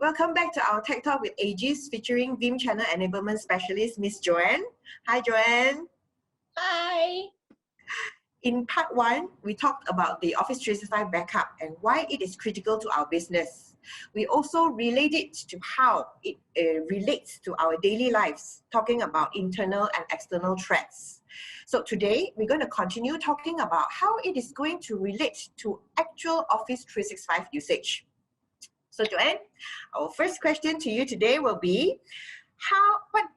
Welcome back to our Tech Talk with Aegis, featuring Veeam Channel Enablement Specialist, Miss Joane. Hi, Joane. Hi. In part 1, we talked about the Office 365 backup and why it is critical to our business. We also related to how it relates to our daily lives, talking about internal and external threats. So today, we're going to continue talking about how it is going to relate to actual Office 365 usage. So Joane, our first question to you today will be,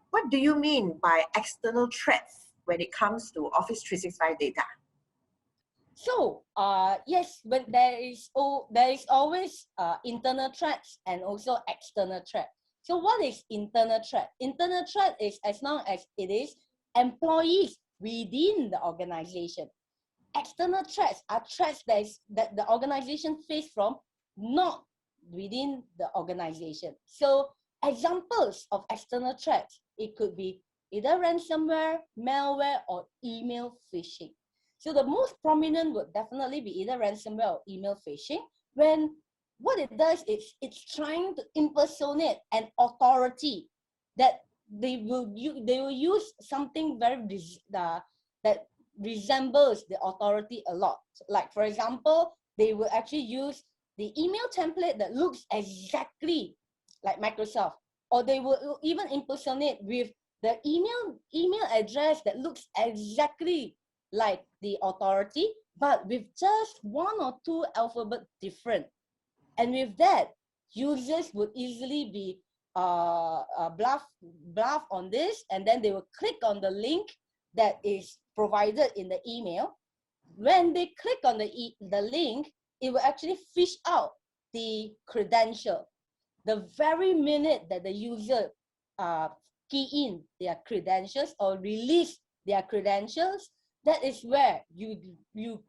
what do you mean by external threats when it comes to Office 365 data? So, yes, but there is always internal threats and also external threat. So what is internal threat? Internal threat is as long as it is employees within the organization. External threats are threats that the organization face from not within the organization. So examples of external threats, it could be either ransomware, malware, or email phishing. So the most prominent would definitely be either ransomware or email phishing, when what it does is it's trying to impersonate an authority that they will use something that resembles the authority a lot. Like for example, they will actually use the email template that looks exactly like Microsoft, or they will even impersonate with the email address that looks exactly like the authority, but with just 1 or 2 alphabet different. And with that, users would easily be bluff on this, and then they will click on the link that is provided in the email. When they click on the link, it will actually fish out the credential. The very minute that the user key in their credentials or release their credentials, that is where you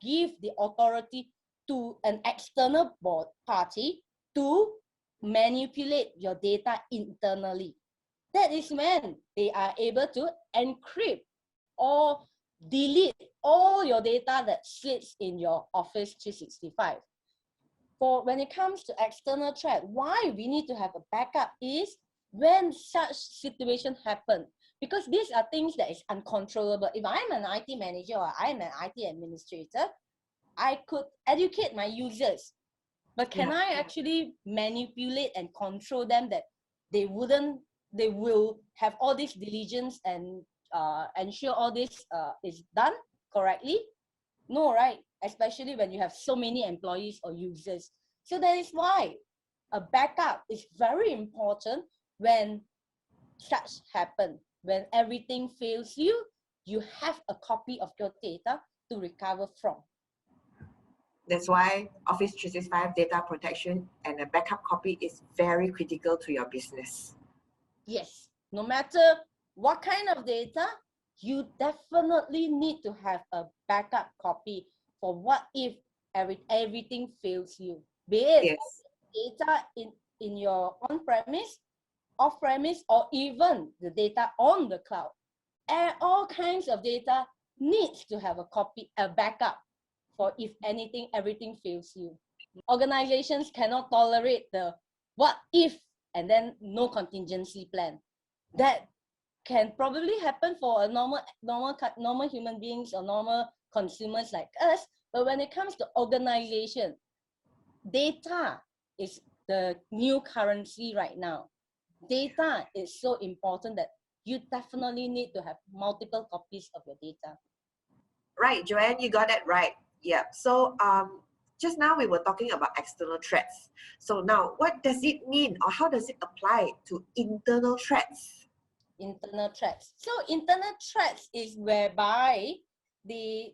give the authority to an external party to manipulate your data internally. That is when they are able to encrypt or delete all your data that sits in your Office 365. When it comes to external threat, why we need to have a backup is when such situation happen, because these are things that is uncontrollable. If I'm an IT manager or I'm an IT administrator, I could educate my users, but can I actually manipulate and control them that they will have all this diligence and ensure all this is done correctly? No, right? Especially when you have so many employees or users. So that is why a backup is very important when such happen. When everything fails you, you have a copy of your data to recover from. That's why Office 365 data protection and a backup copy is very critical to your business. Yes, no matter what kind of data, you definitely need to have a backup copy for what if everything fails you. Be it data in your on-premise, off-premise, or even the data on the cloud. And all kinds of data needs to have a backup for if everything fails you. Organizations cannot tolerate the what if and then no contingency plan. That can probably happen for a normal human beings or normal consumers like us. But when it comes to organization, data is the new currency right now. Data is so important that you definitely need to have multiple copies of your data. Right, Joanne, you got it right. Yeah. So just now we were talking about external threats. So now what does it mean, or how does it apply to internal threats? Internal threats. So internal threats is whereby the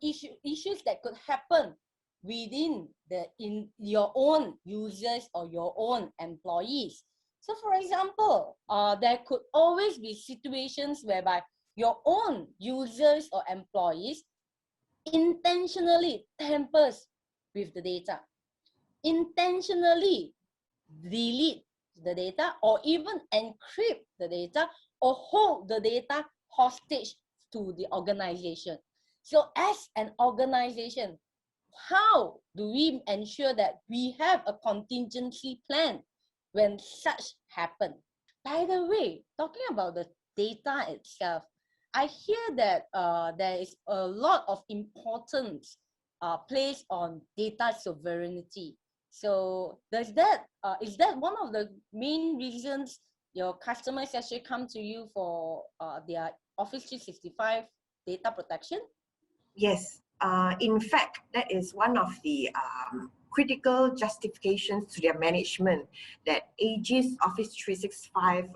issues that could happen within your own users or your own employees. So for example, there could always be situations whereby your own users or employees intentionally tampers with the data, intentionally delete the data, or even encrypt the data, or hold the data hostage to the organization. So as an organization, how do we ensure that we have a contingency plan when such happen? By the way, talking about the data itself, I hear that there is a lot of importance placed on data sovereignty. So is that one of the main reasons your customers actually come to you for their Office 365 data protection? Yes, in fact, that is one of the critical justifications to their management that Aegis Office 365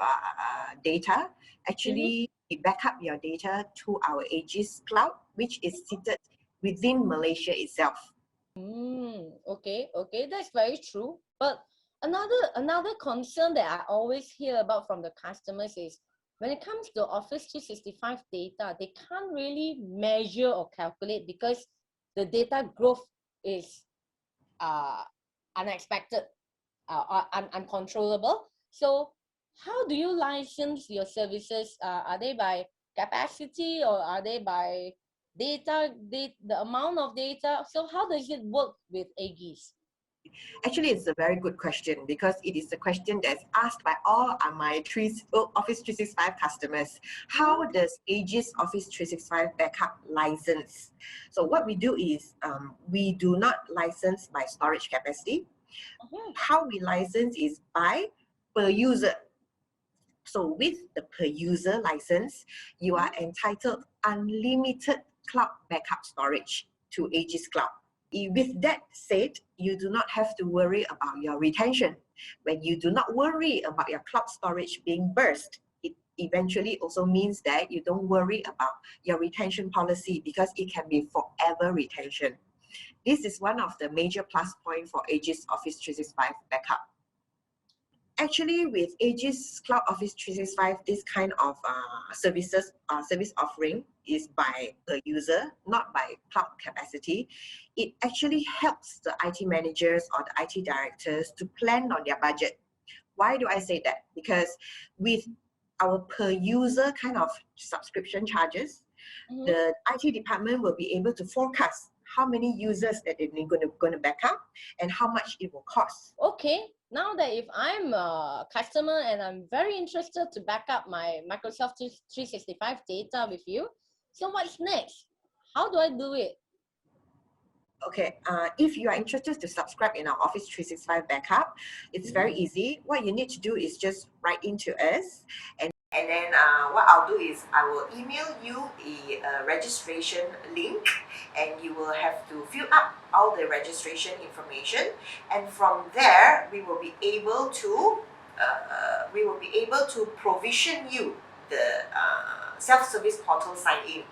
data actually back up your data to our Aegis Cloud, which is seated within Malaysia itself. Okay, that's very true. But another concern that I always hear about from the customers is when it comes to Office 365 data, they can't really measure or calculate because the data growth is unexpected, uncontrollable. So how do you license your services? Are they by capacity or are they by data, the amount of data? So how does it work with Aegis? Actually, it's a very good question because it is a question that's asked by all my Office 365 customers. How does Aegis Office 365 backup license? So what we do is we do not license by storage capacity. How we license is by per user. So with the per user license, you are entitled unlimited cloud backup storage to Aegis Cloud. With that said, you do not have to worry about your retention. When you do not worry about your cloud storage being burst, it eventually also means that you don't worry about your retention policy because it can be forever retention. This is one of the major plus points for Aegis Office 365 backup. Actually, with Aegis Cloud Office 365, this kind of service offering is by per user, not by cloud capacity. It actually helps the IT managers or the IT directors to plan on their budget. Why do I say that? Because with our per user kind of subscription charges, the IT department will be able to forecast how many users that they're going to back up and how much it will cost. Okay, now that if I'm a customer and I'm very interested to back up my Microsoft 365 data with you, so what's next? How do I do it? Okay, if you are interested to subscribe in our Office 365 backup, it's very easy. What you need to do is just write into us, and then what I'll do is I will email you a registration link, and you will have to fill up all the registration information, and from there we will be able to provision you the self-service portal sign-in.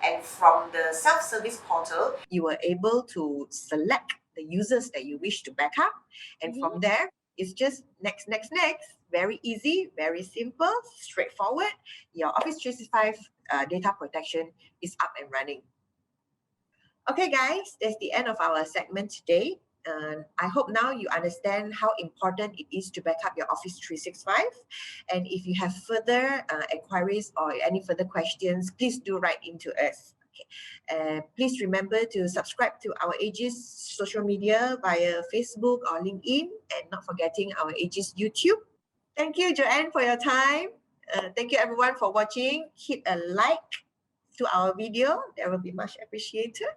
And from the self-service portal, you are able to select the users that you wish to back up. And from there, it's just next. Very easy, very simple, straightforward. Your Office 365 data protection is up and running. Okay, guys, that's the end of our segment today. I hope now you understand how important it is to back up your Office 365. And if you have further inquiries or any further questions, please do write into us. Okay. Please remember to subscribe to our Aegis social media via Facebook or LinkedIn, and not forgetting our Aegis YouTube. Thank you, Joanne, for your time. Thank you, everyone, for watching. Hit a like to our video. That will be much appreciated.